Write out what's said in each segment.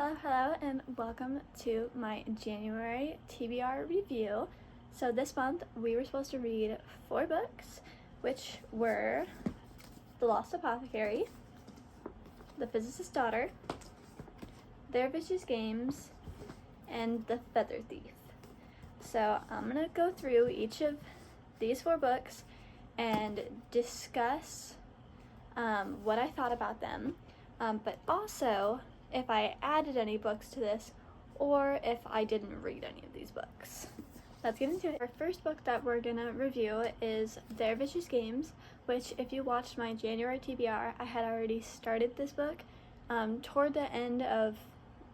Hello, and welcome to my January TBR review. So this month we were supposed to read 4 books, which were The Lost Apothecary, The Physicist's Daughter, Their Vicious Games, and The Feather Thief. So I'm going to go through each of these 4 books and discuss what I thought about them, but also if I added any books to this or if I didn't read any of these books. Let's get into it. Our first book that we're gonna review is Their Vicious Games, which if you watched my January TBR, I had already started this book toward the end of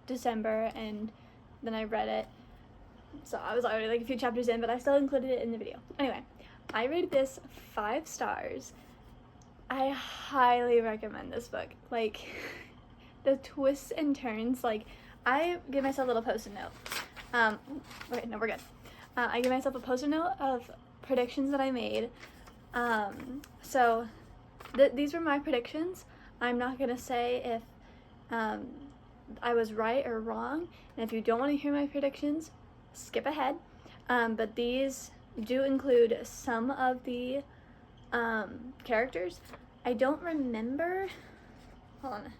December, and then I read it. So I was already like a few chapters in, but I still included it in the video. Anyway, I rated this 5 stars. I highly recommend this book. Like, the twists and turns, like, I give myself a little post-it note. Okay, no, we're good. I give myself a post-it note of predictions that I made. So these were my predictions. I'm not gonna say if I was right or wrong, and if you don't want to hear my predictions, skip ahead. But these do include some of the characters. I don't remember. Hold on.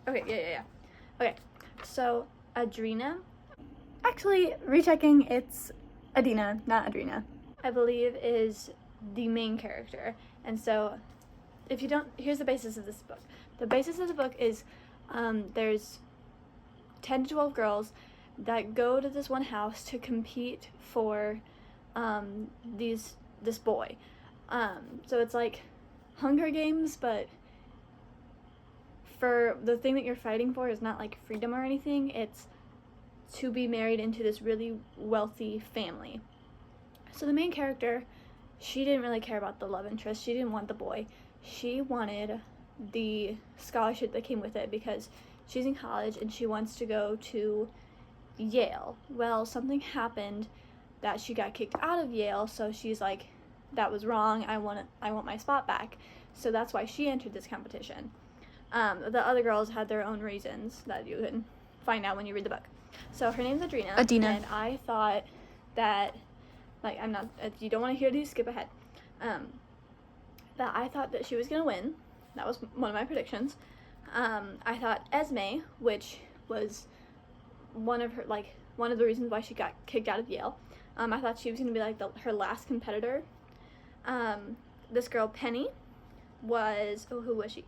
Okay, yeah. Okay, so Adrena. Actually, rechecking, it's Adina, not Adrena. I believe is the main character. And so, if you don't, here's the basis of this book. The basis of the book is there's 10 to 12 girls that go to this one house to compete for this boy. So it's like Hunger Games, but for the thing that you're fighting for is not like freedom or anything. It's to be married into this really wealthy family. So the main character, she didn't really care about the love interest. She didn't want the boy. She wanted the scholarship that came with it because she's in college and she wants to go to Yale. Well, something happened that she got kicked out of Yale, so she's like, that was wrong. I want my spot back. So that's why she entered this competition. The other girls had their own reasons that you can find out when you read the book. So her name's Adrena. And I thought that, like, I'm not, if you don't want to hear these, skip ahead. That I thought that she was gonna win. That was one of my predictions. I thought Esme, which was one of the reasons why she got kicked out of Yale. I thought she was gonna be like her last competitor. This girl Penny was, who was she?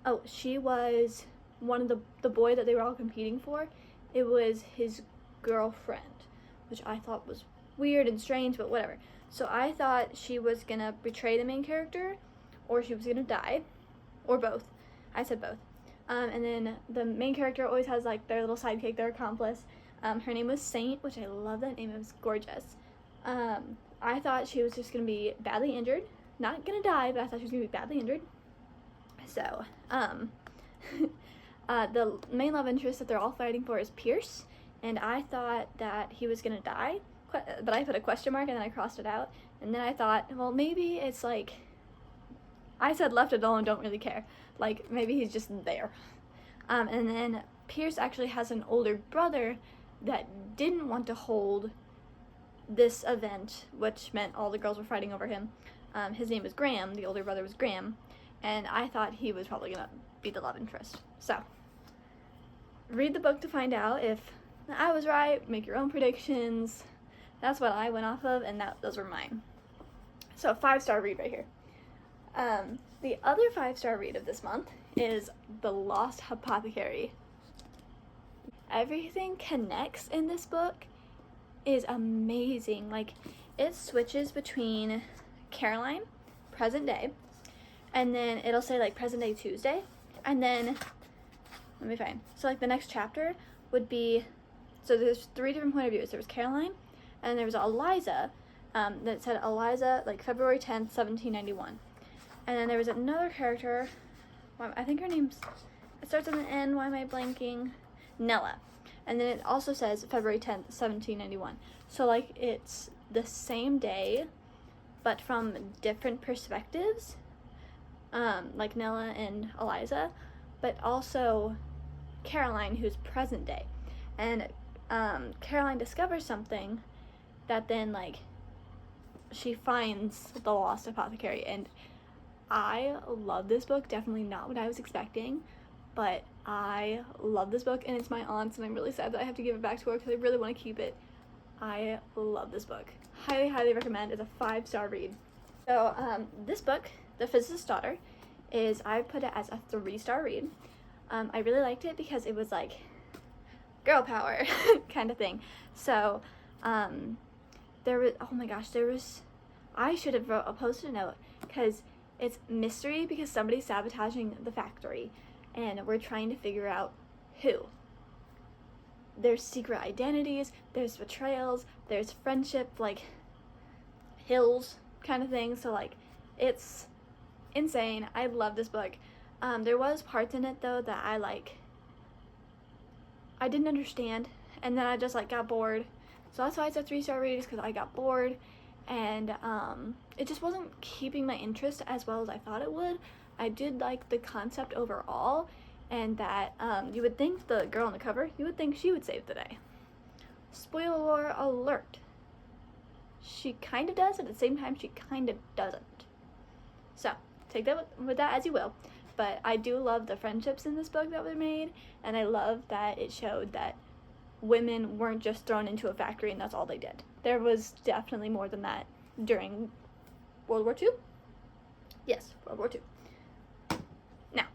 Oh, she was one of the boy that they were all competing for. It was his girlfriend, which I thought was weird and strange, but whatever. So I thought she was gonna betray the main character, or she was gonna die, or both. I said both. And then the main character always has like their little sidekick, their accomplice. Her name was Saint, which I love that name. It was gorgeous. I thought she was just gonna be badly injured. Not gonna die, but I thought she was gonna be badly injured. So, the main love interest that they're all fighting for is Pierce, and I thought that he was gonna die, but I put a question mark and then I crossed it out, and then I thought, well, maybe it's like, I said left it alone, don't really care, like, maybe he's just there. And then Pierce actually has an older brother that didn't want to hold this event, which meant all the girls were fighting over him. His name was Graham, the older brother was Graham, and I thought he was probably gonna be the love interest. So, read the book to find out if I was right, make your own predictions. That's what I went off of, and those were mine. So, 5-star read right here. The other 5-star read of this month is The Lost Apothecary. Everything connects in this book is amazing. Like, it switches between Caroline, present day, and then it'll say like present day Tuesday, and then let me find. So like the next chapter would be, so there's 3 different point of views. There was Caroline, and there was Eliza, that said Eliza like February 10th, 1791, and then there was another character. I think her name's, it starts with an N. Why am I blanking? Nella, and then it also says February 10th, 1791. So like it's the same day, but from different perspectives. Like Nella and Eliza, but also Caroline, who's present day. And Caroline discovers something that then, like, she finds the lost apothecary. And I love this book. Definitely not what I was expecting, but I love this book, and it's my aunt's, and I'm really sad that I have to give it back to her because I really want to keep it. I love this book. Highly, highly recommend. It's a 5-star read. So this book, The Physicist's Daughter, I put it as a 3-star read. I really liked it because it was like girl power kind of thing. So there was, oh my gosh, I should have wrote a post-it note, because it's mystery because somebody's sabotaging the factory and we're trying to figure out who. There's secret identities, there's betrayals, there's friendship, like hills kind of thing. So like, it's insane. I love this book. There was parts in it though that I didn't understand, and then I just like got bored. So that's why it's a 3-star read, is because I got bored, and it just wasn't keeping my interest as well as I thought it would. I did like the concept overall, and that you would think the girl on the cover, you would think she would save the day. Spoiler alert. She kind of does, and at the same time she kind of doesn't. So take that with that as you will. But I do love the friendships in this book that were made, and I love that it showed that women weren't just thrown into a factory and that's all they did. There was definitely more than that during World War II. Yes, World War II. Now,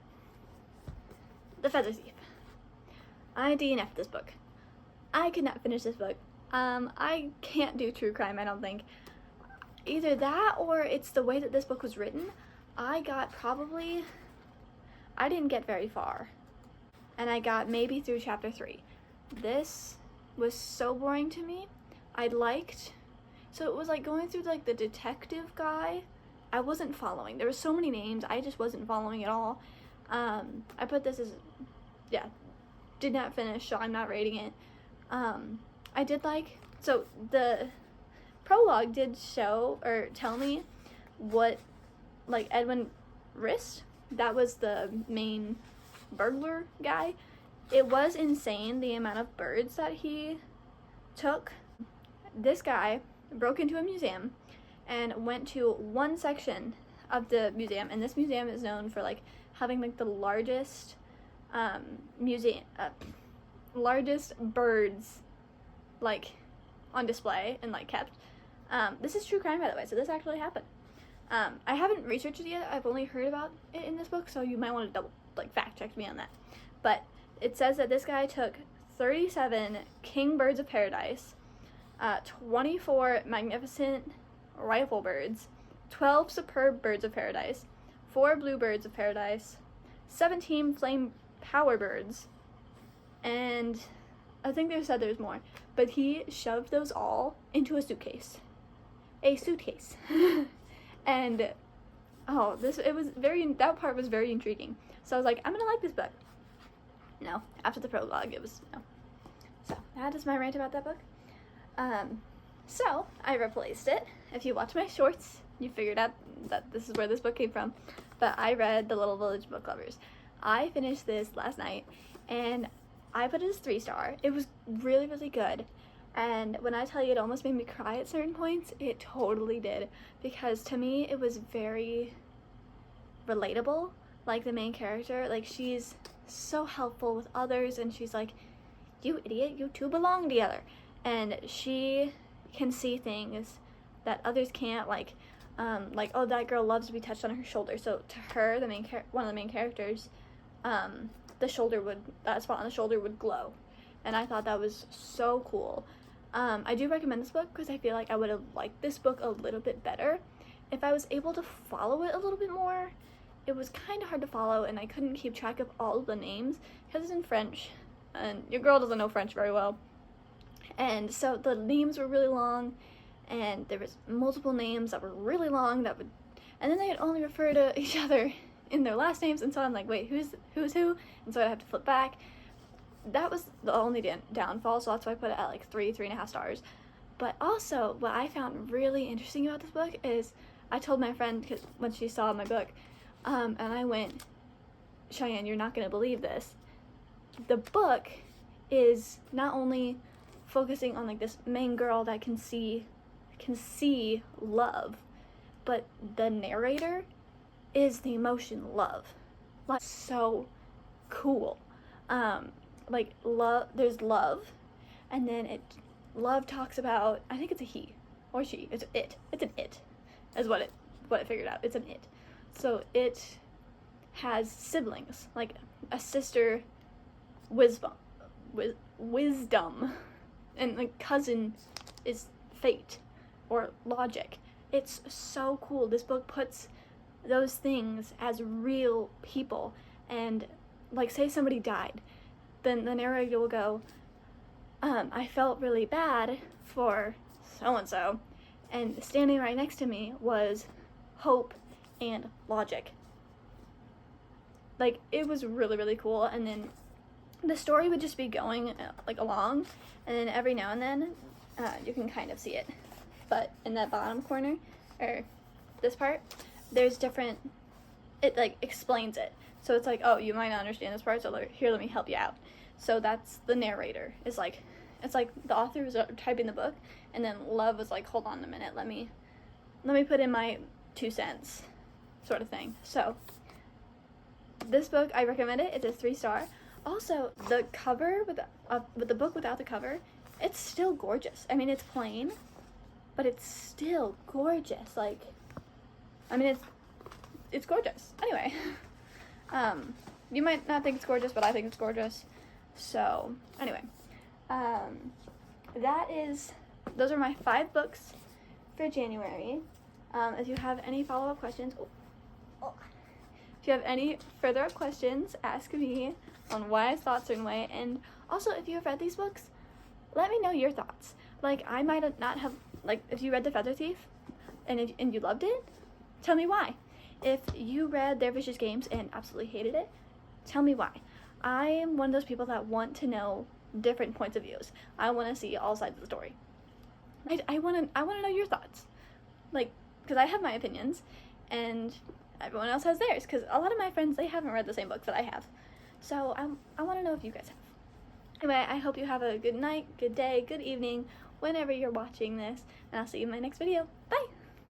The Feather Thief. I DNF'd this book. I could not finish this book. I can't do true crime, I don't think. Either that or it's the way that this book was written. I didn't get very far. And I got maybe through chapter 3. This was so boring to me. So it was like going through like the detective guy. I wasn't following. There were so many names. I just wasn't following at all. I put this as, did not finish, so I'm not rating it. I did so the prologue did show or tell me what, like, Edwin Rist, that was the main burglar guy. It was insane the amount of birds that he took. This guy broke into a museum and went to one section of the museum, and this museum is known for like having like the largest largest birds like on display and like kept. This is true crime, by the way, so this actually happened. I haven't researched it yet. I've only heard about it in this book, so you might want to fact check me on that. But it says that this guy took 37 king birds of paradise, 24 magnificent rifle birds, 12 superb birds of paradise, 4 blue birds of paradise, 17 flame power birds, and I think they said there's more, but he shoved those all into a suitcase. And that part was very intriguing. So I was like, I'm gonna like this book. No, after the prologue, it was no. So that is my rant about that book. So I replaced it. If you watch my shorts, you figured out that this is where this book came from. But I read The Little Village Book Lovers. I finished this last night, and I put it as 3-star. It was really, really good. And when I tell you it almost made me cry at certain points, it totally did. Because to me, it was very relatable. Like, the main character, like, she's so helpful with others, and she's like, you idiot, you two belong together. And she can see things that others can't, like, oh, that girl loves to be touched on her shoulder. So to her, one of the main characters, that spot on the shoulder would glow. And I thought that was so cool. I do recommend this book because I feel like I would have liked this book a little bit better if I was able to follow it a little bit more. It was kind of hard to follow, and I couldn't keep track of all of the names because it's in French, and your girl doesn't know French very well. And so the names were really long, and there was multiple names that were really long and then they would only refer to each other in their last names, and so I'm like, wait, who's who? And so I'd have to flip back. That was the only downfall, so that's why I put it at like 3.5 stars. But also, what I found really interesting about this book is, I told my friend when she saw my book, and I went, Cheyenne, you're not going to believe this. the book is not only focusing on like this main girl that can see love, but the narrator is the emotion love. Like, so cool. Like love, there's love, and then love talks about, I think it's a he or she, it's an it is what it figured out. It's an it. So it has siblings, like a sister, wisdom, and like cousin is fate or logic. It's so cool. This book puts those things as real people, and like say somebody died, then the narrator will go, I felt really bad for so-and-so, and standing right next to me was hope and logic. Like, it was really, really cool. And then the story would just be going like along, and then every now and then you can kind of see it, but in that bottom corner, or this part, there's different, it like explains it. So it's like, oh, you might not understand this part, so here, let me help you out. So that's the narrator, is like, it's like the author was typing the book, and then love was like, hold on a minute, let me put in my 2 cents, sort of thing. So this book, I recommend it. It's a 3-star. Also, the cover with the book without the cover, it's still gorgeous. I mean, it's plain, but it's still gorgeous. Like, I mean, it's gorgeous. Anyway, you might not think it's gorgeous, but I think it's gorgeous. So anyway, those are my 5 books for January. If you have any follow-up questions, if you have any further questions, ask me on why I thought a certain way. And also, if you have read these books, let me know your thoughts. Like, I might not have, like, if you read The Feather Thief and you loved it, tell me why. If you read Their Vicious Games and absolutely hated it, tell me why. I am one of those people that want to know different points of views. I want to see all sides of the story. I want to know your thoughts. Like, because I have my opinions, and everyone else has theirs, because a lot of my friends, they haven't read the same books that I have. So I want to know if you guys have. Anyway, I hope you have a good night, good day, good evening, whenever you're watching this, and I'll see you in my next video. Bye!